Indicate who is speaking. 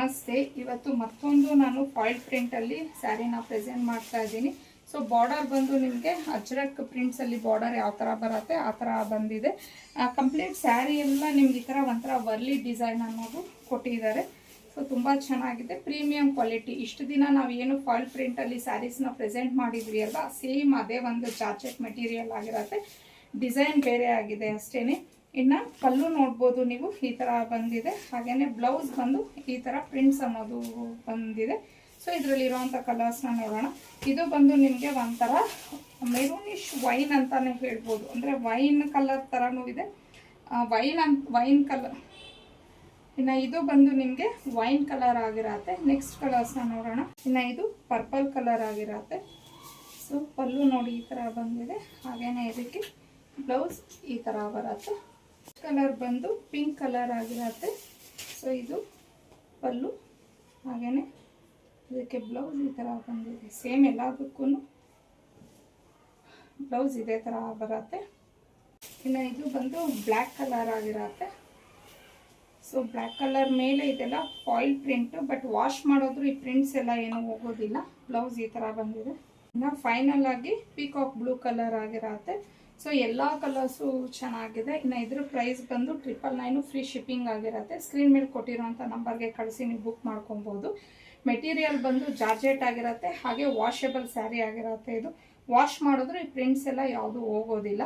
Speaker 1: ನಮಸ್ತೆ. ಇವತ್ತು ಮತ್ತೊಂದು ನಾನು ಫಾಯಿಲ್ ಪ್ರಿಂಟಲ್ಲಿ ಸ್ಯಾರಿನ ಪ್ರೆಸೆಂಟ್ ಮಾಡ್ತಾ ಇದ್ದೀನಿ. ಸೊ ಬಾರ್ಡರ್ ಬಂದು ನಿಮಗೆ ಅಜ್ರಕ್ ಪ್ರಿಂಟ್ಸಲ್ಲಿ ಬಾರ್ಡರ್ ಯಾವ ಥರ ಬರುತ್ತೆ ಆ ಥರ ಬಂದಿದೆ. ಕಂಪ್ಲೀಟ್ ಸ್ಯಾರಿ ಎಲ್ಲ ನಿಮ್ಗೆ ಈ ಥರ ಒಂಥರ ವರ್ಲಿ ಡಿಸೈನ್ ಅನ್ನೋದು ಕೊಟ್ಟಿದ್ದಾರೆ. ಸೊ ತುಂಬ ಚೆನ್ನಾಗಿದೆ, ಪ್ರೀಮಿಯಂ ಕ್ವಾಲಿಟಿ. ಇಷ್ಟು ದಿನ ನಾವು ಏನು ಫಾಯಿಲ್ ಪ್ರಿಂಟಲ್ಲಿ ಸ್ಯಾರೀಸ್ನ ಪ್ರೆಸೆಂಟ್ ಮಾಡಿದ್ವಿ ಅಲ್ವಾ, ಸೇಮ್ ಅದೇ ಒಂದು ಜಾರ್ಜೆಟ್ ಮೆಟೀರಿಯಲ್ ಆಗಿರುತ್ತೆ. ಡಿಸೈನ್ ಬೇರೆ ಆಗಿದೆ ಅಷ್ಟೇ. ಇನ್ನು ಪಲ್ಲು ನೋಡ್ಬೋದು ನೀವು, ಈ ಥರ ಬಂದಿದೆ. ಹಾಗೆಯೇ ಬ್ಲೌಸ್ ಬಂದು ಈ ಥರ ಪ್ರಿಂಟ್ಸ್ ಅನ್ನೋದು ಬಂದಿದೆ. ಸೊ ಇದರಲ್ಲಿರುವಂಥ ಕಲರ್ಸ್ನ ನೋಡೋಣ. ಇದು ಬಂದು ನಿಮಗೆ ಒಂಥರ ಮೆರೂನಿಶ್ ವೈನ್ ಅಂತಾನೆ ಹೇಳ್ಬೋದು, ಅಂದರೆ ವೈನ್ ಕಲರ್ ಥರನೂ ಇದೆ. Wine colour. ಇನ್ನು ಇದು ಬಂದು ನಿಮಗೆ ವೈನ್ ಕಲರ್ ಆಗಿರತ್ತೆ. ನೆಕ್ಸ್ಟ್ ಕಲರ್ಸ್ನ ನೋಡೋಣ. ಇನ್ನು ಇದು ಪರ್ಪಲ್ ಕಲರ್ ಆಗಿರತ್ತೆ. ಸೊ ಪಲ್ಲು ನೋಡಿ ಈ ಥರ ಬಂದಿದೆ. ಹಾಗೆಯೇ ಇದಕ್ಕೆ ಬ್ಲೌಸ್ ಈ ಥರ ಬರುತ್ತೆ. ಕಲರ್ ಬಂದು ಪಿಂಕ್ ಕಲರ್ ಆಗಿರತ್ತೆ. ಸೊ ಇದು ಪಲ್ಲು, ಹಾಗೆಯೇ ಇದಕ್ಕೆ ಬ್ಲೌಸ್ ಈ ಥರ ಬಂದಿದೆ. ಸೇಮ್ ಎಲ್ಲದಕ್ಕೂ ಬ್ಲೌಸ್ ಇದೇ ಥರ ಬರುತ್ತೆ. ಇನ್ನು ಇದು ಬಂದು ಬ್ಲ್ಯಾಕ್ ಕಲರ್ ಆಗಿರತ್ತೆ. ಸೊ ಬ್ಲ್ಯಾಕ್ ಕಲರ್ ಮೇಲೆ ಇದೆಲ್ಲ ಫಾಯಿಲ್ ಪ್ರಿಂಟ್, ಬಟ್ ವಾಶ್ ಮಾಡೋದ್ರು ಈ ಪ್ರಿಂಟ್ಸ್ ಎಲ್ಲ ಏನೂ ಹೋಗೋದಿಲ್ಲ. ಬ್ಲೌಸ್ ಈ ಥರ ಬಂದಿದೆ. ಇನ್ನು ಫೈನಲ್ ಆಗಿ ಪೀಕಾಕ್ ಬ್ಲೂ ಕಲರ್ ಆಗಿರತ್ತೆ. ಸೊ ಎಲ್ಲ ಕಲರ್ಸು ಚೆನ್ನಾಗಿದೆ. ಇನ್ನು ಇದ್ರ ಪ್ರೈಸ್ ಬಂದು 999 ಫ್ರೀ ಶಿಪ್ಪಿಂಗ್ ಆಗಿರುತ್ತೆ. ಸ್ಕ್ರೀನ್ ಮೇಲೆ ಕೊಟ್ಟಿರೋಂಥ ನಂಬರ್ಗೆ ಕಳಿಸಿ ನೀವು ಬುಕ್ ಮಾಡ್ಕೊಬೋದು. ಮೆಟೀರಿಯಲ್ ಬಂದು ಜಾರ್ಜೆಟ್ ಆಗಿರುತ್ತೆ, ಹಾಗೆ ವಾಷೇಬಲ್ ಸ್ಯಾರಿ ಆಗಿರುತ್ತೆ. ಇದು ವಾಶ್ ಮಾಡಿದ್ರೆ ಈ ಪ್ರಿಂಟ್ಸ್ ಎಲ್ಲ ಯಾವುದೂ ಹೋಗೋದಿಲ್ಲ.